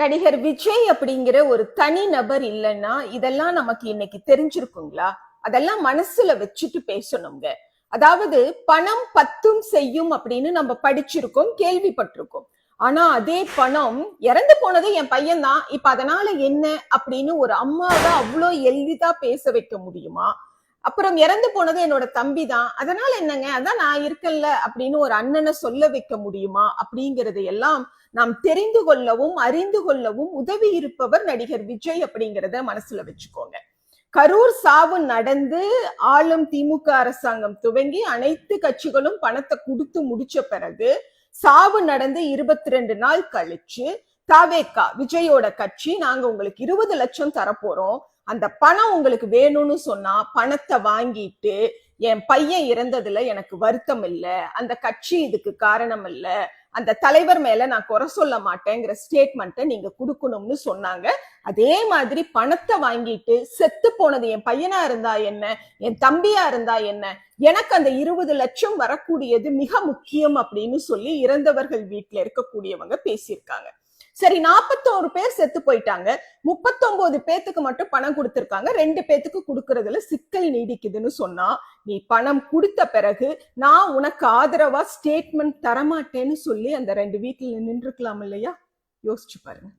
நடிகர் விஜய் அப்படிங்கிற ஒரு தனி நபர் இல்லைன்னா இதெல்லாம் நமக்கு இன்னைக்கு தெரிஞ்சிருக்குங்களா? அதெல்லாம் மனசுல வச்சுட்டு பேசணுங்க. அதாவது பணம் பத்தும் செய்யும் அப்படின்னு நம்ம படிச்சிருக்கோம், கேள்விப்பட்டிருக்கோம். ஆனா அதே பணம் இறந்து போனது என் பையன் தான், இப்ப அதனால என்ன அப்படின்னு ஒரு அம்மாவை அவ்வளோ எளிதா பேச வைக்க முடியுமா? அப்புறம் இறந்து போனது என்னோட தம்பி தான், அதனால என்னங்க, அதான் நான் இருக்கல்ல அப்படின்னு ஒரு அண்ணனை சொல்ல வைக்க முடியுமா? அப்படிங்கறது எல்லாம் நாம் தெரிந்து கொள்ளவும் அறிந்து கொள்ளவும் உதவி இருப்பவர் நடிகர் விஜய் அப்படிங்கிறத மனசுல வச்சுக்கோங்க. கரூர் சாவு நடந்து ஆளும் திமுக அரசாங்கம் துவங்கி அனைத்து கட்சிகளும் பணத்தை கொடுத்து முடிச்ச பிறகு சாவு நடந்து 22 நாள் கழிச்சு தாவேக்கா விஜயோட கட்சி நாங்க உங்களுக்கு 20 லட்சம் தரப்போறோம், அந்த பணம் உங்களுக்கு வேணும்னு சொன்னா பணத்தை வாங்கிட்டு என் பையன் இறந்ததுல எனக்கு வருத்தம் இல்ல, அந்த கட்சி இதுக்கு காரணம் இல்ல, அந்த தலைவர் மேல நான் குறை சொல்ல மாட்டேங்கிற ஸ்டேட்மெண்ட்டை நீங்க கொடுக்கணும்னு சொன்னாங்க. அதே மாதிரி பணத்தை வாங்கிட்டு செத்து போனது என் பையனா இருந்தா என்ன, என் தம்பியா இருந்தா என்ன, எனக்கு அந்த 20 லட்சம் வரக்கூடியது மிக முக்கியம் அப்படின்னு சொல்லி இறந்தவர்கள் வீட்டுல இருக்கக்கூடியவங்க பேசியிருக்காங்க. சரி, 41 பேர் செத்து போயிட்டாங்க, 39 பேத்துக்கு மட்டும் பணம் கொடுத்திருக்காங்க, 2 பேத்துக்கு கொடுக்கறதுல சிக்கல் நீடிக்குதுன்னு சொன்னா நீ பணம் கொடுத்த பிறகு நான் உனக்கு ஆதரவா ஸ்டேட்மெண்ட் தரமாட்டேன்னு சொல்லி அந்த 2 வீட்டுல நின்றுக்கலாம் இல்லையா? யோசிச்சு பாருங்க.